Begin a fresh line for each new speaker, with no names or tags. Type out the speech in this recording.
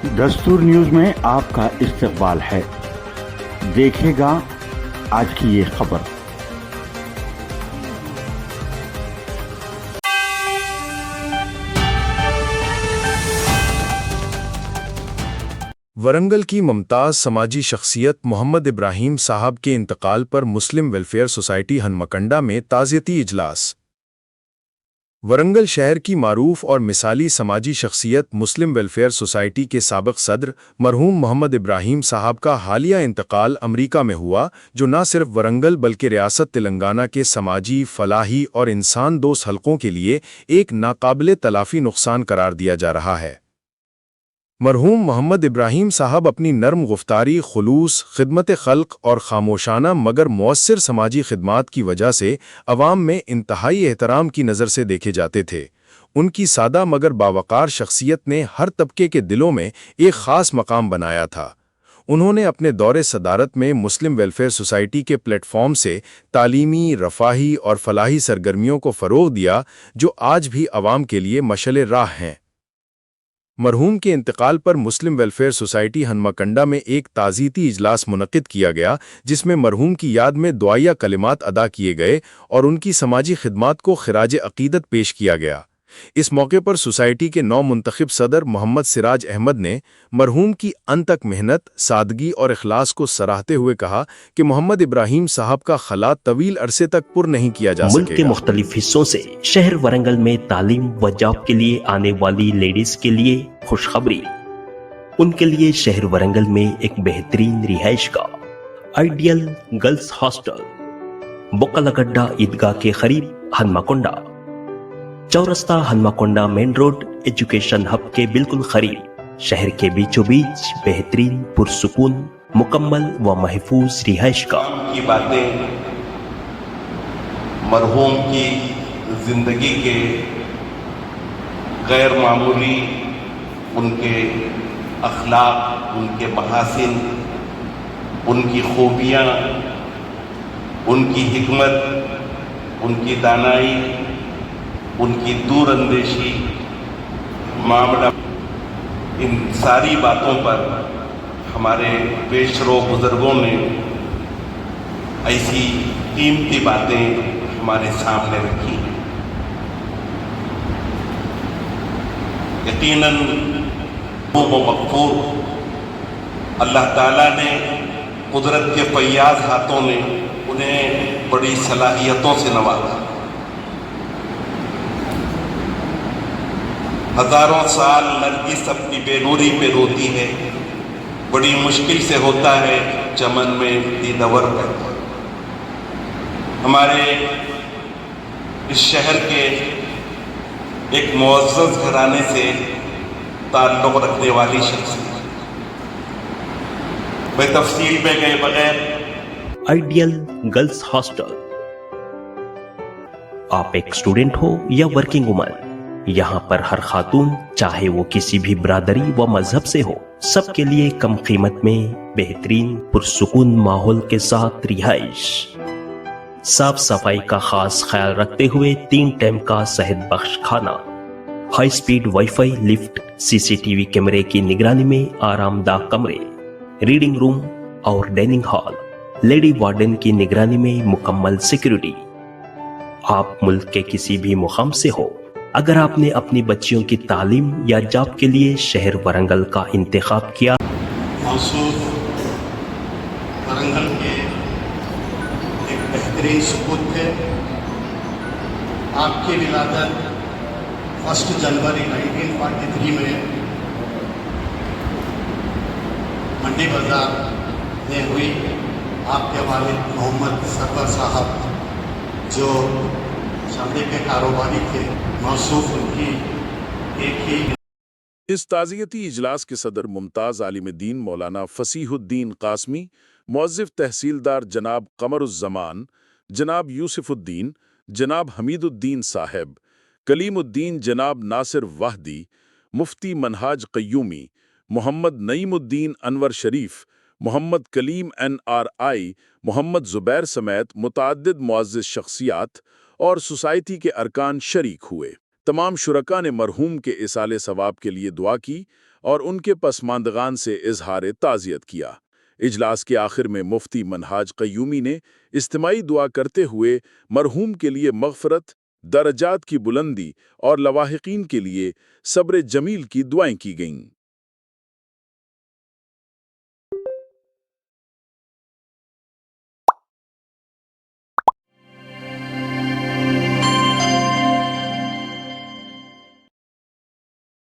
दस्तूर न्यूज में आपका इस्तकबाल है। देखिएगा आज की ये खबर।
वरंगल की मुमताज़ समाजी शख्सियत मोहम्मद इब्राहीम साहब के इंतकाल पर मुस्लिम वेलफेयर सोसाइटी हनमकंडा में ताज़ियती इजलास। वरंगल शहर की मारूफ और मिसाली समाजी शख्सियत मुस्लिम वेलफेयर सोसाइटी के साबिक़ सदर मरहूम मोहम्मद इब्राहीम साहब का हालिया इंतकाल अमरीका में हुआ, जो न सिर्फ वरंगल बल्कि रियासत तेलंगाना के समाजी, फलाही और इंसान दोस्त हलकों के लिए एक नाकाबिले तलाफ़ी नुकसान करार दिया जा रहा है। मरहूम मोहम्मद इब्राहीम साहब अपनी नर्म गुफ्तारी, खुलूस, खिदमत खल्क और खामोशाना मगर मौसर समाजी खिदमात की वजह से अवाम में इंतहाई एहतराम की नज़र से देखे जाते थे। उनकी सादा मगर बावकार शख्सियत ने हर तबके के दिलों में एक ख़ास मकाम बनाया था। उन्होंने अपने दौरे सदारत में मुस्लिम वेलफेयर सोसाइटी के प्लेटफॉर्म से तालीमी, रफ़ाही और फलाही सरगर्मियों को फ़रोग़ दिया, जो आज भी अवाम के लिए मशअल राह हैं। मरहूम के इंतकाल पर मुस्लिम वेलफेयर सोसाइटी हनमकंडा में एक ताज़ियती इजलास मुनक़िद किया गया, जिसमें मरहूम की याद में दुआया कलिमात अदा किए गए और उनकी समाजी खिदमात को खिराज अक़ीदत पेश किया गया। इस मौके पर सोसाइटी के नौ मुंतखब सदर मोहम्मद सिराज अहमद ने मरहूम की अनतक मेहनत, सादगी और इखलास को सराहते हुए कहा कि मोहम्मद इब्राहीम साहब का खला तवील अरसे तक पुर नहीं किया जा सकेगा।
मुल्क के मुख्तलिफ हिस्सों से शहर वरंगल में तालीम व जॉब के लिए आने वाली लेडीज के लिए खुशखबरी। उनके लिए शहर वरंगल में एक बेहतरीन रिहाइश का आइडियल गर्ल्स हॉस्टल बोकलगड्डा ईदगाह के करीब हनमकोंडा, चौरस्ता Hanamkonda main road education hub के बिल्कुल करीब, शहर के बीचों बीच बेहतरीन, पुरसुकून, मुकम्मल व महफूज रिहाइश का।
की बातें मरहूम की जिंदगी के गैर मामूली, उनके अखलाक, उनके महासिन, उनकी खूबियाँ, उनकी हिकमत, उनकी दानाई, उनकी दूरअंदेशी, मामला, इन सारी बातों पर हमारे पेशरो बुजुर्गों ने ऐसी कीमती बातें हमारे सामने रखी। यकीनन वो मगफूर अल्लाह ताला ने कुदरत के फैयाज हाथों ने उन्हें बड़ी सलाहियतों से नवाजा। हजारों साल नरगिस अपनी बेनूरी पे रोती है, बड़ी मुश्किल से होता है चमन में दीदवर पैदा। हमारे इस शहर के एक मुअज़्ज़ज़ घराने से ताल्लुक़ रखने वाली शख्सियत, मैं तफसील में गए बगैर
आइडियल गर्ल्स हॉस्टल। आप एक स्टूडेंट हो या वर्किंग वुमन, यहाँ पर हर खातून, चाहे वो किसी भी बरादरी व मजहब से हो, सबके लिए कम कीमत में बेहतरीन पुरसुकून माहौल के साथ रिहाइश, साफ सफाई का खास ख्याल रखते हुए 3 टाइम का सेहत बख्श खाना, high speed wifi, lift, CCTV कैमरे की निगरानी में आरामदाह कमरे, रीडिंग रूम और डाइनिंग हॉल, लेडी वार्डन की निगरानी में मुकम्मल सिक्योरिटी। आप मुल्क के किसी भी मुकाम से हो, अगर आपने अपनी बच्चियों की तालीम या जॉब के लिए शहर वरंगल का इंतखाब किया।
मौसूफ वरंगल के एक बेहतरीन सबूत थे। आपकी विलादत 1 जनवरी 1943 में मंडी बाजार में हुई। आपके वालिद मोहम्मद सरवर साहब, जो चमड़े के कारोबारी थे, मौसूफ उनकी एक ही।
इस ताज़ियती इजलास के सदर मुमताज़ आलिम-ए-दीन मौलाना फसीहुद्दीन कासमी, मुअज़्ज़िफ़ तहसीलदार जनाब कमरुज़्ज़मान, जनाब यूसुफ़ुद्दीन, जनाब हमीदुद्दीन साहब, कलीमुद्दीन जनाब नासिर वाहदी, मुफ्ती मनहाज क़य्यूमी, मोहम्मद नईमुद्दीन अनवर शरीफ, मोहम्मद कलीम NRI, मोहम्मद ज़ुबैर समेत मुतअद्दिद मुअज़्ज़िज़ शख्सियात और सोसाइटी के अरकान शरीक हुए। तमाम शुरका ने मरहूम के इसाले सवाब के लिए दुआ की اور ان کے پسماندگان سے اظہار تعزیت کیا۔ اجلاس کے آخر میں مفتی منہاج قیومی نے اجتماعی دعا کرتے ہوئے مرحوم کے لیے مغفرت، درجات کی بلندی اور لواحقین کے لیے صبر جمیل کی دعائیں کی گئیں۔